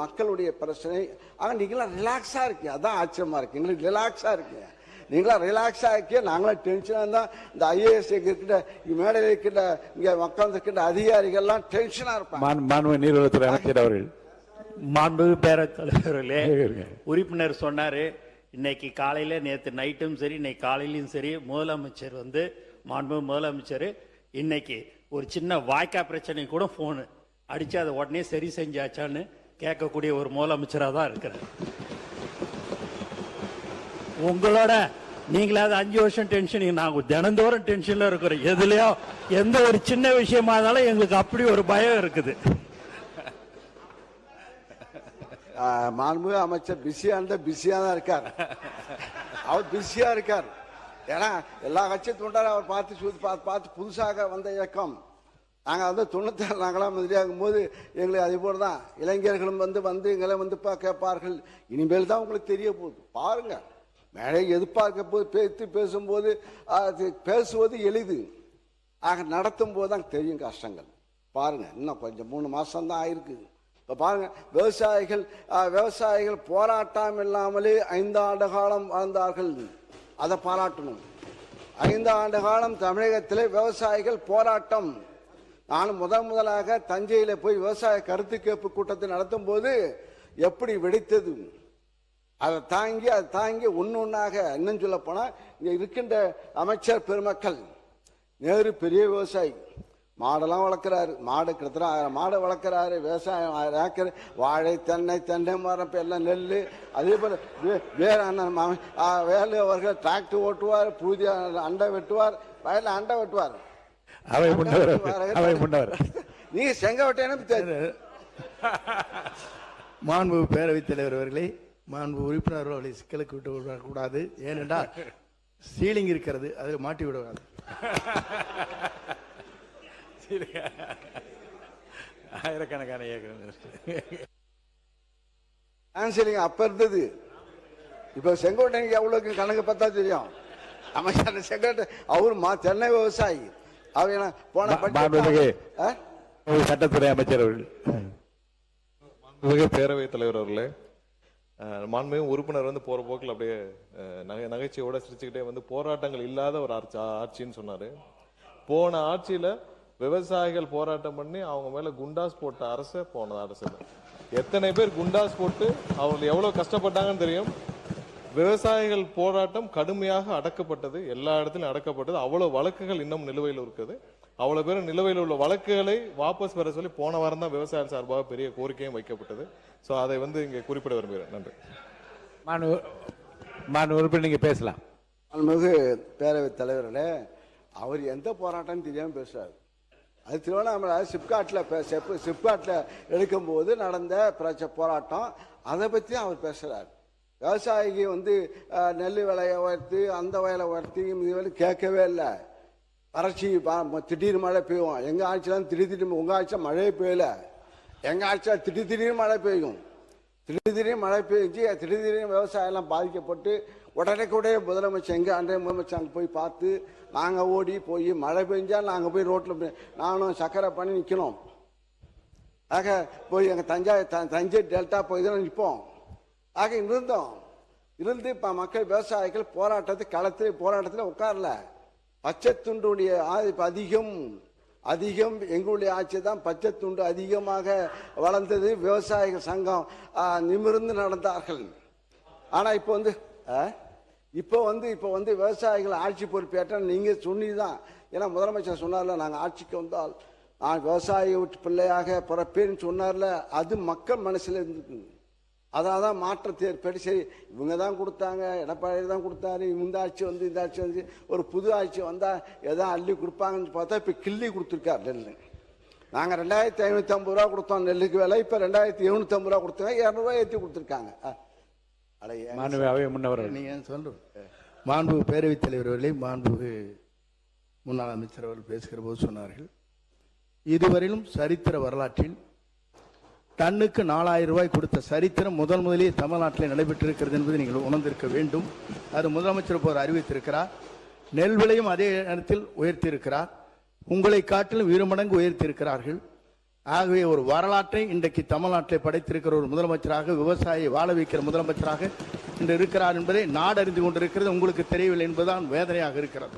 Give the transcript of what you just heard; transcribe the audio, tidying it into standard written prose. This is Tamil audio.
மக்களுடைய பிரச்சனை. ஆனா நீங்களாம் ரிலாக்ஸா இருக்கீங்க, அதான் ஆச்சரியமா இருக்கு. எங்களுக்கு ரிலாக்ஸா இருக்கீங்க, நீங்களா ரிலாக்ஸா இருக்கிய, நாங்களாம் டென்ஷனா தான். இந்த ஐஏஎஸ் இருக்கிட்ட மேடையில் இருக்கின்ற இங்க உட்கார்ந்து இருக்கின்ற அதிகாரிகள்லாம் டென்ஷனா இருப்பாங்க. மாண்பு நீர்வளத்துறை அமைச்சர் அவர்கள். மாண்பு பேரவைத் தலைவர்களே, உறுப்பினர் சொன்னாரு இன்னைக்கு காலையில நேற்று நைட்டும் சரி இன்னைக்கு காலையிலும் சரி முதலமைச்சர் மாண்பு முதலமைச்சர் இன்னைக்கு ஒரு சின்ன வாய்க்கா பிரச்சனை கூட போன் அடிச்சு அதை உடனே சரி செஞ்சாச்சான்னு கேட்கக்கூடிய ஒரு முதலமைச்சராக தான் இருக்கிறார். உங்களோட நீங்களாவது 5 வருஷம் டென்ஷன், நாங்கள் தினந்தோறும் டென்ஷன்ல இருக்கிறோம். எதுலயோ எந்த ஒரு சின்ன விஷயமா இருந்தாலும் எங்களுக்கு அப்படி ஒரு பயம் இருக்குது. மாண்புமிகு அமைச்சர் பிஸியா தான் இருக்கார். அவர் பிஸியா இருக்கார். ஏன்னா எல்லா கட்சி தொண்டாரும் அவர் பார்த்து புதுசாக வந்த இயக்கம். நாங்கள் 96 நாங்களாம் எதிரியாகும் போது எங்களுக்கு அதே போல தான் இளைஞர்களும் வந்து எங்களை கேட்பார்கள். இனிமேல் தான் உங்களுக்கு தெரிய போகுது. பாருங்க, மேலே எதிர்பார்க்க போது பேசும்போது பேசுவது எளிது, ஆக நடத்தும் போது தான் தெரியும் கஷ்டங்கள். பாருங்க, இன்னும் கொஞ்சம் 3 மாசம் தான் ஆயிருக்கு. இப்போ பாருங்க, விவசாயிகள் போராட்டம் இல்லாமலே 5 ஆண்டு காலம் வாழ்ந்தார்கள். அதை பாராட்டணும். 5 ஆண்டு காலம் தமிழகத்திலே விவசாயிகள் போராட்டம். நான் முதலாக தஞ்சையில போய் விவசாய கருத்து கேட்பு கூட்டத்தை நடத்தும் போது எப்படி வெடித்தது, அதை தாங்கி ஒன்னொன்னாக இன்னும் சொல்ல போனா இங்க இருக்கின்ற அமைச்சர் பெருமக்கள். நேரு பெரிய விவசாயி, மாடெல்லாம் வளர்க்கிறாரு, மாடு கிட்டத்தட்ட 1000 மாடு வளர்க்கிறாரு. விவசாயம் 1000 ஏக்கர், வாழை தென்னை மரம் எல்லாம் நெல். அதே போல வேலு அவர்கள் டிராக்டர் ஓட்டுவார், பூஜை அண்டை வெட்டுவார், வயலில் அண்டை வெட்டுவார். நீங்க செங்கோட்டையனும் மாண்பு பேரவைத் தலைவர் அவர்களே, மாண்பு உறுப்பினர் அவர்களை சிக்கலுக்கு விட்டு விடக்கூடாது. ஏனென்றால் சீலிங் இருக்கிறது, அதில் மாட்டி விடக்கூடாது. ஆயிரக்கணக்கான அப்ப இருந்தது. இப்ப செங்கோட்டையனுக்கு எவ்வளவு கணக்கு பார்த்தா தெரியும். அமைச்சர் செங்கோட்டை அவரு சென்னை விவசாயி. சட்டத்துறை அமைச்சர் அவர்கள். பேரவைத் தலைவர் அவர்களே, மாண்புமிகு உறுப்பினர் போற போக்கில் அப்படியே நகைச்சுவையோட சிரிச்சுக்கிட்டே போராட்டங்கள் இல்லாத ஒரு ஆட்சின்னு சொன்னாரு. போன ஆட்சியில விவசாயிகள் போராட்டம் பண்ணி அவங்க மேல குண்டாஸ் போட்ட அரசு போனது அரசு. எத்தனை பேர் குண்டாஸ் போட்டு அவங்க எவ்வளவு கஷ்டப்பட்டாங்கன்னு தெரியும். விவசாயிகள் போராட்டம் கடுமையாக அடக்கப்பட்டது, எல்லா இடத்திலும் அடக்கப்பட்டது. அவ்வளவு வழக்குகள் இன்னும் நிலுவையில் இருக்குது. அவ்வளவு பேர் நிலுவையில் உள்ள வழக்குகளை வாபஸ் பெற சொல்லி போன வாரம் தான் விவசாயிகள் சார்பாக பெரிய கோரிக்கையும் வைக்கப்பட்டது. ஸோ அதை இங்கே குறிப்பிட விரும்புகிறேன். நன்றி. நீங்க பேசலாம். பேரவைத் தலைவர்களே, அவர் எந்த போராட்டம் தெரியாம பேசுறாரு. அது திருவண்ணாமலை சிப்காட்ல எடுக்கும் போது நடந்த போராட்டம், அதை பத்தி அவர் பேசுறாரு. விவசாயிக்கு நெல் விலையை உயர்த்தி அந்த வயலை உயர்த்தி இது கேட்கவே இல்லை. வறட்சி, திடீர் மழை பெய்யும். எங்க ஆட்சியில திடீர், உங்க ஆட்சியில் மழையே பெய்யல. எங்க ஆட்சியில் திடீர் மழை பெய்யும். திடீர் மழை பெய்ஞ்சு திடீர் விவசாயம் எல்லாம் பாதிக்கப்பட்டு உடனே முதலமைச்சர் அன்றைய முதலமைச்சர் அங்கே போய் பார்த்து நாங்கள் ஓடி போய் மழை பெஞ்சா நாங்கள் போய் ரோட்டில் நானும் சக்கரை பண்ணி நிற்கணும். ஆக போய் எங்கள் தஞ்சை டெல்டா போய் தான் நிற்போம். ஆக இருந்து இப்போ மக்கள் விவசாயிகள் போராட்டத்தில் உட்காரல. பச்சை துண்டுடைய அதிகம் எங்களுடைய ஆட்சி தான். பச்சை துண்டு அதிகமாக வளர்ந்தது. விவசாயிகள் சங்கம் நிமிர்ந்து நடந்தார்கள். ஆனா இப்போ விவசாயிகள் ஆட்சி பொறுப்பேற்ற நீங்க சொன்னீதான். ஏன்னா முதலமைச்சர் சொன்னார்ல, நாங்கள் ஆட்சிக்கு வந்தால் நான் விவசாய பிள்ளையாக பிறப்பேன்னு சொன்னார்ல, அது மக்கள் மனசுல இருந்து. அதனாலதான் மாற்றத்தை ஏற்பட்டு, சரி இவங்க தான் கொடுத்தாங்க, எடப்பாடி தான் கொடுத்தாரு, இந்த ஆட்சி வந்து ஒரு புது ஆட்சி வந்தா எதாவது அள்ளி கொடுப்பாங்கன்னு பார்த்தா இப்ப கிள்ளி கொடுத்துருக்காரு நெல். நாங்க 2550 ரூபா கொடுத்தோம் நெல்லுக்கு விலை, இப்ப 2750 ரூபா கொடுத்தாங்க, 200 ரூபாய் ஏற்றி கொடுத்துருக்காங்க. நீங்க சொல்ற மாண்பு பேரவைத் தலைவர்களே, மாண்பு முன்னாள் அமைச்சர் அவர்கள் பேசுகிற போது சொன்னார்கள், இதுவரையிலும் சரித்திர வரலாற்றில் டன்னுக்கு 4000 ரூபாய் கொடுத்த சரித்திரம் முதலிலே தமிழ்நாட்டில் நடைபெற்றிருக்கிறது என்பதை நீங்கள் உணர்ந்திருக்க வேண்டும். அது முதலமைச்சர் போர் அறிவித்திருக்கிறார். நெல் விலையும் அதே நேரத்தில் உயர்த்தியிருக்கிறார். உங்களை காட்டிலும் 2 மடங்கு உயர்த்தியிருக்கிறார்கள். ஆகவே ஒரு வரலாற்றை இன்றைக்கு தமிழ்நாட்டில் படைத்திருக்கிற ஒரு முதலமைச்சராக, விவசாயியை வாழ வைக்கிற முதலமைச்சராக இன்று இருக்கிறார் என்பதை நாடு அறிந்து கொண்டிருக்கிறது. உங்களுக்கு தெரியவில்லை என்பதுதான் வேதனையாக இருக்கிறது.